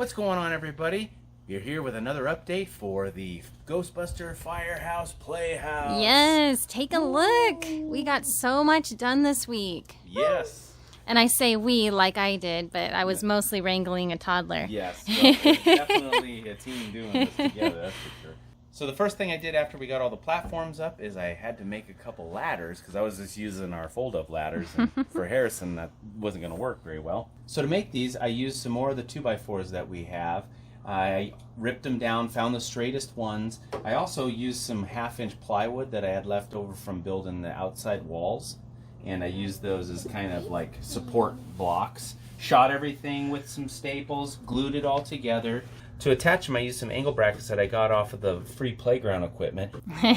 What's going on, everybody? You're here with another update for the Ghostbuster Firehouse Playhouse. Yes, take a look. We got so much done this week. Yes. And I say we like I did, but I was mostly wrangling a toddler. Yes, well, it's definitely a team doing this together, that's for sure. So the first thing I did after we got all the platforms up is I had to make a couple ladders because I was just using our fold-up ladders, and for Harrison that wasn't going to work very well. So to make these, I used some more of the 2x4s that we have. I ripped them down, found the straightest ones. I also used some 1/2-inch plywood that I had left over from building the outside walls, and I used those as kind of like support blocks. Shot everything with some staples, glued it all together. To attach them, I used some angle brackets that I got off of the free playground equipment.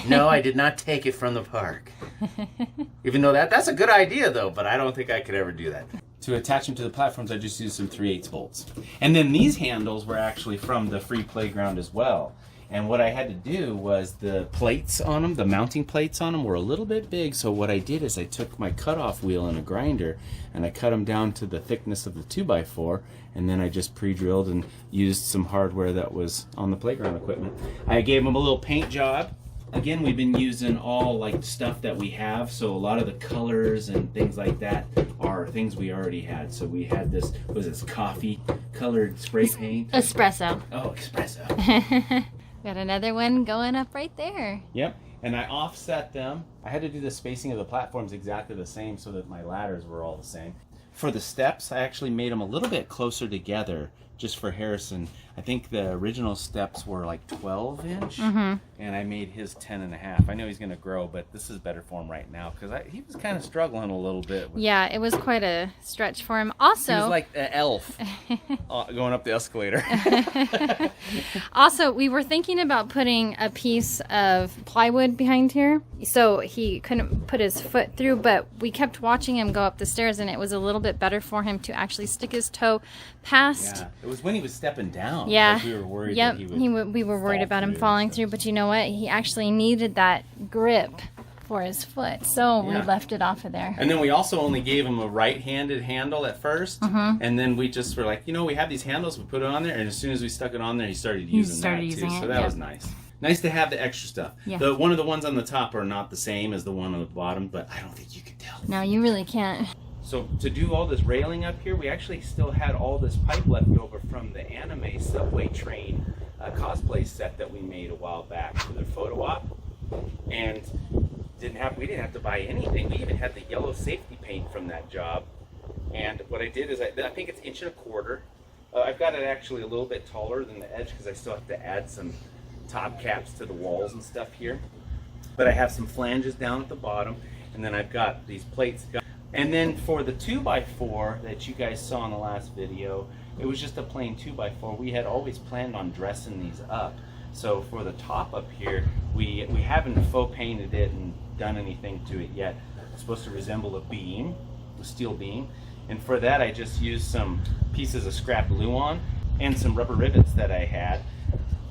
No, I did not take it from the park. Even though that's a good idea, though, but I don't think I could ever do that. To attach them to the platforms, I just used some 3/8 bolts. And then these handles were actually from the free playground as well. And what I had to do was the plates on them, the mounting plates on them were a little bit big. So what I did is I took my cutoff wheel and a grinder and I cut them down to the thickness of the 2x4. And then I just pre-drilled and used some hardware that was on the playground equipment. I gave them a little paint job. Again, we've been using all like stuff that we have. So a lot of the colors and things like that are things we already had. So we had this, what was this, coffee colored spray paint? Espresso. Oh, espresso. Got another one going up right there. Yep, and I offset them. I had to do the spacing of the platforms exactly the same so that my ladders were all the same. For the steps, I actually made them a little bit closer together just for Harrison. I think the original steps were like 12-inch, and I made his 10.5. I know he's going to grow, but this is better for him right now because he was kind of struggling a little bit. Yeah, it was quite a stretch for him. Also, he was like an elf going up the escalator. Also, we were thinking about putting a piece of plywood behind here so he couldn't put his foot through, but we kept watching him go up the stairs, and it was a little bit better for him to actually stick his toe past. Yeah, it was when he was stepping down. Yeah. Like we were worried yep. that he would we were worried about him falling through, but you know what? He actually needed that grip for his foot, so we left it off of there. And then we also only gave him a right-handed handle at first, and then we just were like, we have these handles, we put it on there, and as soon as we stuck it on there, he started using that too. So that was nice. Nice to have the extra stuff. Yeah. One of the ones on the top are not the same as the one on the bottom, but I don't think you can tell. No, you really can't. So to do all this railing up here, we actually still had all this pipe left over from the anime subway train cosplay set that we made a while back for their photo op, and we didn't have to buy anything. We even had the yellow safety paint from that job. And what I did is I think it's 1.25 inches. I've got it actually a little bit taller than the edge because I still have to add some top caps to the walls and stuff here. But I have some flanges down at the bottom, and then I've got these plates. And then for the 2x4 that you guys saw in the last video, it was just a plain 2x4. We had always planned on dressing these up. So for the top up here, we haven't faux painted it and done anything to it yet. It's supposed to resemble a beam, a steel beam. And for that, I just used some pieces of scrap glue on and some rubber rivets that I had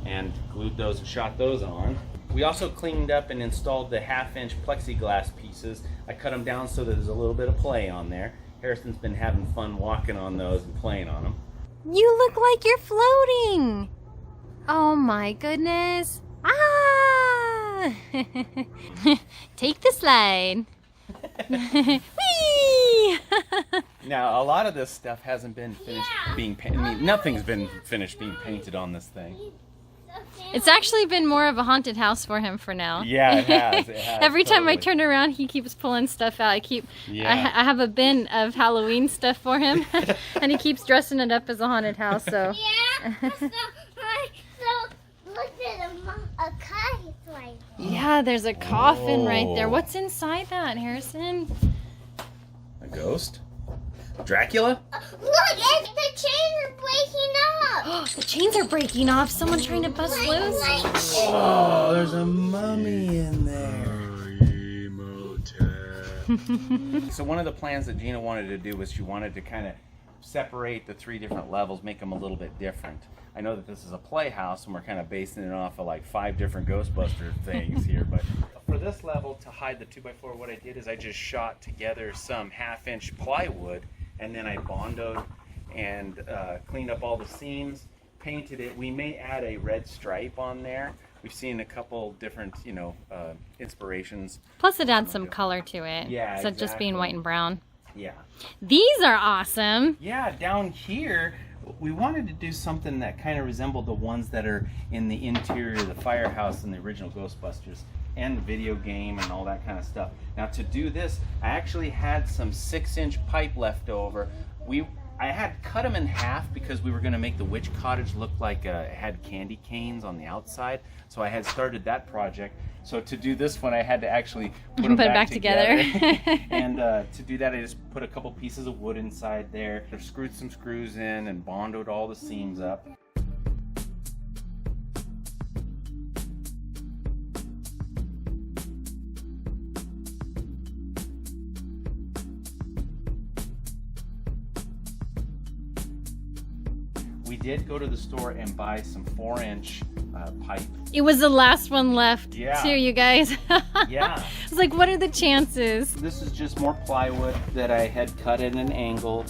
and glued those and shot those on. We also cleaned up and installed the 1/2-inch plexiglass pieces. I cut them down so that there's a little bit of play on there. Harrison's been having fun walking on those and playing on them. You look like you're floating. Oh my goodness. Ah! Take the slide. Whee! Now, a lot of this stuff hasn't been finished being painted. I mean, nothing's been finished being painted on this thing. It's actually been more of a haunted house for him for now. Yeah, it has. It has. Every time I turn around, he keeps pulling stuff out. I have a bin of Halloween stuff for him, and he keeps dressing it up as a haunted house. So. Yeah. So look at a kite right there. Yeah, there's a coffin right there. What's inside that, Harrison? A ghost? Dracula? Look, the chains are breaking up. The chains are breaking off. Someone trying to bust loose. Oh, there's a mummy in there. So one of the plans that Gina wanted to do was she wanted to kind of separate the 3 different levels, make them a little bit different. I know that this is a playhouse and we're kind of basing it off of like 5 different Ghostbuster things here, but for this level, to hide the 2x4, what I did is I just shot together some 1/2-inch plywood, and then I bondoed and cleaned up all the seams painted it. We may add a red stripe on there. We've seen a couple different, you know, inspirations. Plus it adds some color to it. Yeah, instead of just being white and brown. Yeah. These are awesome. Yeah, down here, we wanted to do something that kind of resembled the ones that are in the interior of the firehouse in the original Ghostbusters and the video game and all that kind of stuff. Now to do this, I actually had some 6-inch pipe left over. I had cut them in half because we were going to make the witch cottage look like it had candy canes on the outside. So I had started that project. So to do this one, I had to actually put them back together. And to do that, I just put a couple pieces of wood inside there. I screwed some screws in and bonded all the seams up. We did go to the store and buy some 4-inch pipe. It was the last one left, too, you guys. Yeah. It's like, what are the chances? This is just more plywood that I had cut at an angle.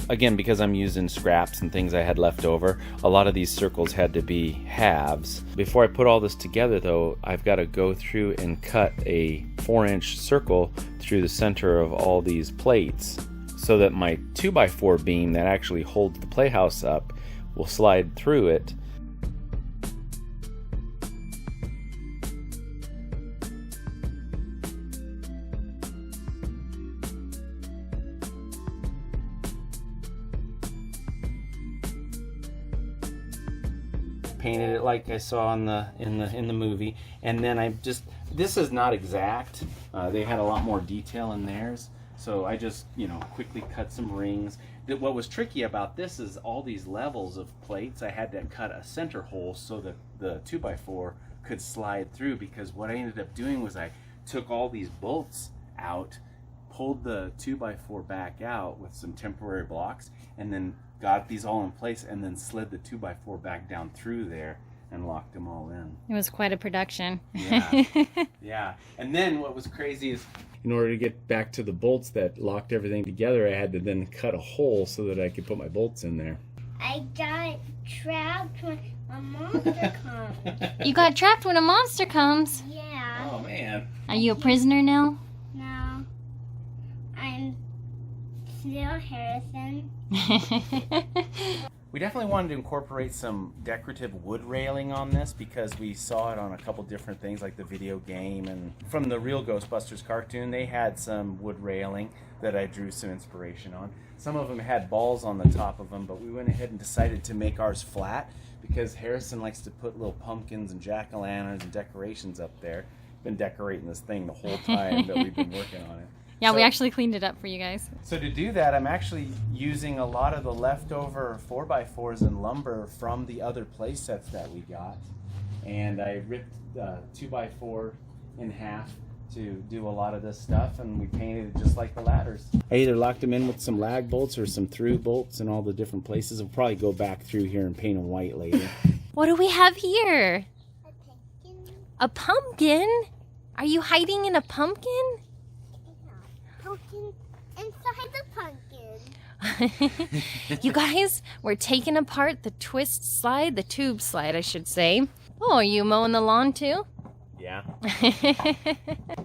Again, because I'm using scraps and things I had left over, a lot of these circles had to be halves. Before I put all this together though, I've got to go through and cut a 4-inch circle through the center of all these plates so that my 2x4 beam that actually holds the playhouse up will slide through it. Painted it like I saw in the movie, and then this is not exact. They had a lot more detail in theirs, so I just quickly cut some rings. What was tricky about this is all these levels of plates. I had to cut a center hole so that the 2x4 could slide through, because what I ended up doing was I took all these bolts out, pulled the 2x4 back out with some temporary blocks, and then got these all in place, and then slid the 2x4 back down through there and locked them all in. It was quite a production. Yeah. Yeah. And then what was crazy is, in order to get back to the bolts that locked everything together, I had to then cut a hole so that I could put my bolts in there. I got trapped when a monster comes. You got trapped when a monster comes? Yeah. Oh man. Are you a prisoner now? No. I'm still Harrison. We definitely wanted to incorporate some decorative wood railing on this because we saw it on a couple different things like the video game, and from the Real Ghostbusters cartoon they had some wood railing that I drew some inspiration on. Some of them had balls on the top of them, but we went ahead and decided to make ours flat because Harrison likes to put little pumpkins and jack-o'-lanterns and decorations up there. Been decorating this thing the whole time that we've been working on it. Yeah, we actually cleaned it up for you guys. So to do that, I'm actually using a lot of the leftover 4x4s and lumber from the other play sets that we got. And I ripped 2x4 in half to do a lot of this stuff, and we painted it just like the ladders. I either locked them in with some lag bolts or some through bolts in all the different places. I'll probably go back through here and paint them white later. What do we have here? A pumpkin. A pumpkin? Are you hiding in a pumpkin? Pumpkin inside the pumpkin. You guys, we're taking apart the the tube slide, I should say. Oh, are you mowing the lawn too? Yeah.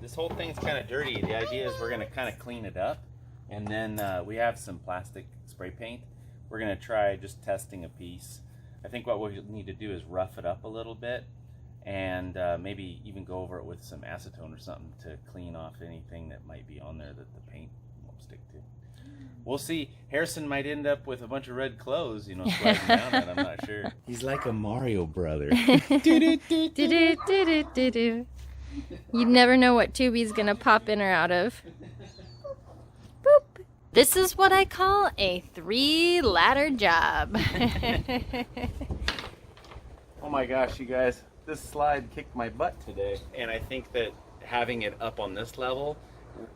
This whole thing's kind of dirty. The idea is we're going to kind of clean it up, and then we have some plastic spray paint. We're going to try just testing a piece. I think what we need to do is rough it up a little bit, and maybe even go over it with some acetone or something to clean off anything that might be on there that the paint won't stick to. We'll see. Harrison might end up with a bunch of red clothes, sliding down it. I'm not sure. He's like a Mario brother. Do-do-do-do-do-do. You never know what tube he's gonna pop in or out of. Boop. This is what I call a 3-ladder job. Oh my gosh, you guys. This slide kicked my butt today. And I think that having it up on this level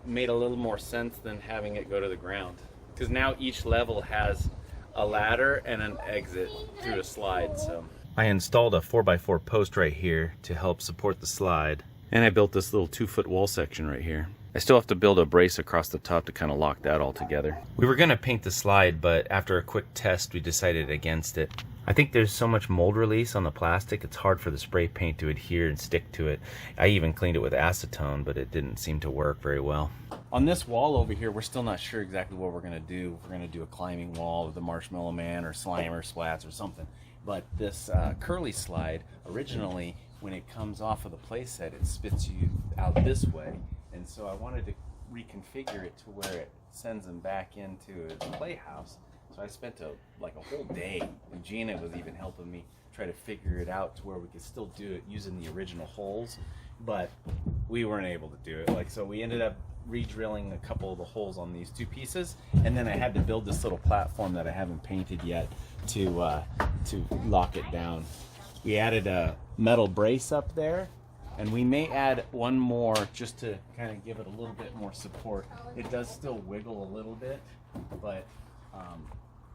made a little more sense than having it go to the ground. Because now each level has a ladder and an exit through a slide. So I installed a 4x4 post right here to help support the slide. And I built this little 2-foot wall section right here. I still have to build a brace across the top to kind of lock that all together. We were gonna paint the slide, but after a quick test, we decided against it. I think there's so much mold release on the plastic, it's hard for the spray paint to adhere and stick to it. I even cleaned it with acetone, but it didn't seem to work very well. On this wall over here, we're still not sure exactly what we're gonna do. We're gonna do a climbing wall with the Marshmallow Man or Slimer Splats or something. But this curly slide, originally, when it comes off of the playset, it spits you out this way. And so I wanted to reconfigure it to where it sends them back into its playhouse. So I spent a whole day, and Gina was even helping me try to figure it out to where we could still do it using the original holes, but we weren't able to do it. So we ended up re-drilling a couple of the holes on these two pieces, and then I had to build this little platform that I haven't painted yet to lock it down. We added a metal brace up there, and we may add one more just to kind of give it a little bit more support. It does still wiggle a little bit, but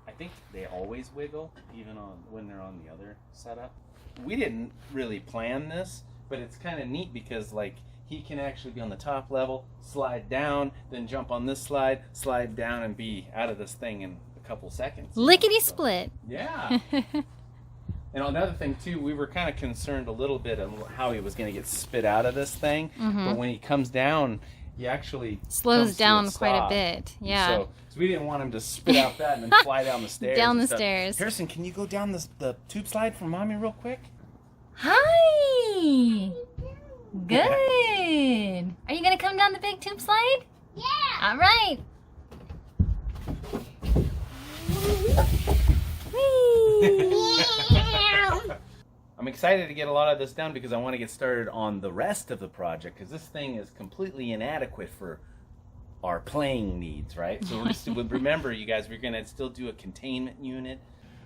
I think they always wiggle, even when they're on the other setup. We didn't really plan this, but it's kind of neat because he can actually be on the top level, slide down, then jump on this slide down, and be out of this thing in a couple seconds. Lickety split. Yeah. And another thing too, we were kind of concerned a little bit of how he was going to get spit out of this thing, but when he comes down, he actually slows down quite a bit. Yeah. So we didn't want him to spit out that and then fly down the stairs. Down the stairs. Harrison, can you go down the tube slide for Mommy real quick? Hi. Good. Are you gonna come down the big tube slide? Yeah. All right. I'm excited to get a lot of this done because I want to get started on the rest of the project, because this thing is completely inadequate for our playing needs, right? So we're just, remember, you guys, we're going to still do a containment unit.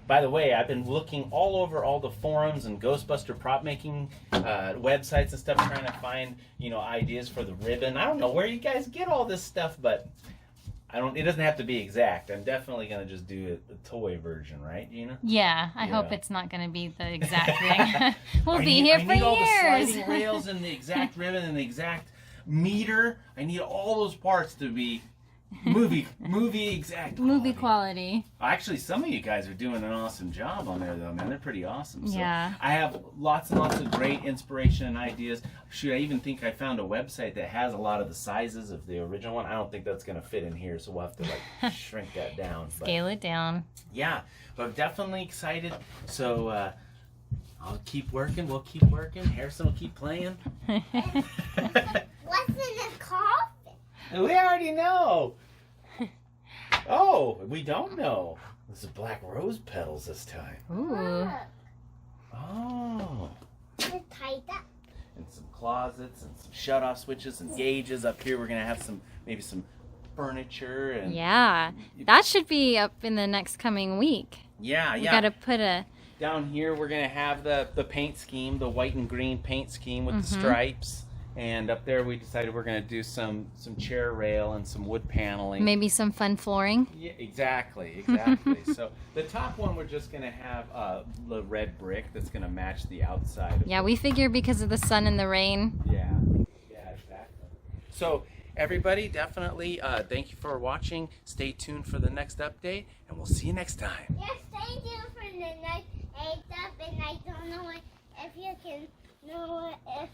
By the way, I've been looking all over all the forums and Ghostbuster prop making websites and stuff, trying to find, ideas for the ribbon. I don't know where you guys get all this stuff, but it doesn't have to be exact. I'm definitely going to just do a toy version, right, Gina? Yeah, I hope it's not going to be the exact thing. We'll be here for years. I need all the sliding rails and the exact ribbon and the exact meter. I need all those parts to be movie exact quality. Movie quality. Actually, some of you guys are doing an awesome job on there, though, man. They're pretty awesome. So yeah. I have lots and lots of great inspiration and ideas. Shoot, I even think I found a website that has a lot of the sizes of the original one. I don't think that's going to fit in here, so we'll have to shrink that down. Scale it down. Yeah, but I'm definitely excited. So I'll keep working. We'll keep working. Harrison will keep playing. What's in the coffin? We already know. Oh, we don't know. This is black rose petals this time. Ooh. Oh. Just tied up. And some closets and some shut-off switches and gauges. Up here we're going to have maybe some furniture. And yeah. That should be up in the next coming week. Yeah. We got to put a... Down here we're going to have the paint scheme, the white and green paint scheme with the stripes. And up there we decided we're going to do some chair rail and some wood paneling. Maybe some fun flooring. Yeah, exactly. So the top one we're just going to have the red brick that's going to match the outside. Yeah, we figure because of the sun and the rain. Yeah, exactly. So everybody, definitely thank you for watching. Stay tuned for the next update, and we'll see you next time. Yes, stay tuned for the next up, and I don't know if you can know if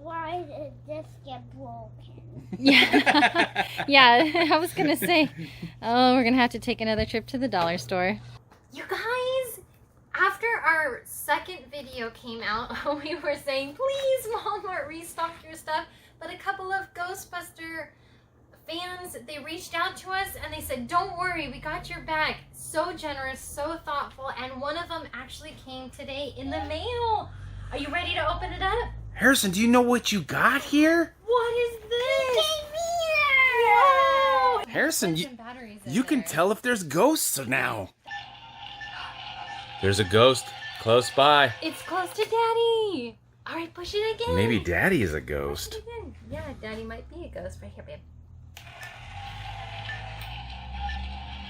why did this get broken? Yeah, I was gonna say, we're gonna have to take another trip to the dollar store. You guys, after our second video came out, we were saying, please, Walmart, restock your stuff. But a couple of Ghostbuster fans, they reached out to us and they said, don't worry, we got your back. So generous, so thoughtful, and one of them actually came today in the mail. Are you ready to open it up? Harrison, do you know what you got here? What is this? Whoa! Harrison, you can tell if there's ghosts now. There's a ghost close by. It's close to Daddy. All right, push it again. Maybe Daddy is a ghost. Push it again. Yeah, Daddy might be a ghost. Right here, babe.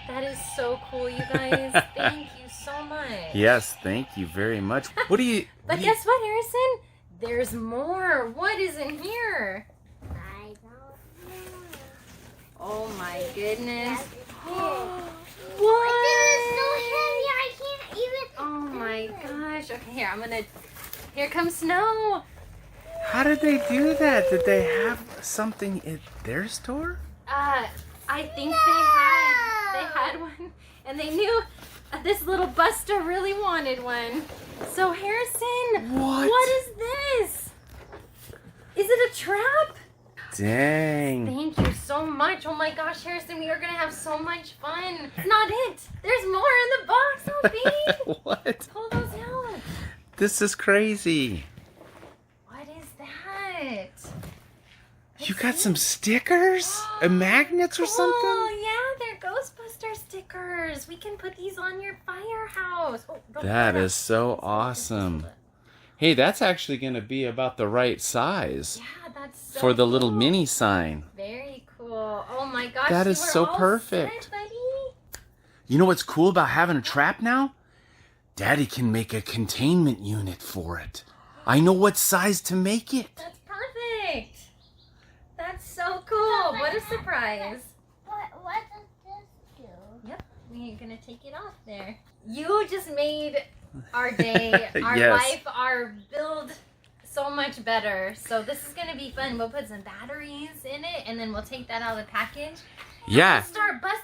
That is so cool, you guys. Thank you so much. Yes, thank you very much. What do you... But guess what, Harrison? There's more. What is in here? I don't know. Oh my goodness. What? What? This is so heavy. I can't even. Oh my gosh. Okay, here, I'm gonna... Here comes Snow. How did they do that? Did they have something at their store? I think they had one, and they knew this little Buster really wanted one. So Harrison, what is this? Is it a trap? Dang. Thank you so much. Oh my gosh, Harrison, we are gonna have so much fun. It's not it. There's more in the box. Oh, babe. What? Pull those out. This is crazy. What is that? You got some stickers? Magnets or something? Oh, yeah, they're Ghostbuster stickers. We can put these on your firehouse. Oh, don't That put it is so awesome. Hey, that's actually going to be about the right size Yeah, that's so for the little cool. mini sign. Very cool. Oh my gosh. That is you are so all perfect. set, buddy. You know what's cool about having a trap now? Daddy can make a containment unit for it. I know what size to make it. That's perfect. That's so cool. What a surprise. What does this do? Yep, we're gonna take it off there. You just made our day, our Yes. life, our build so much better. So this is gonna be fun. We'll put some batteries in it, and then we'll take that out of the package. Yeah. We'll start busting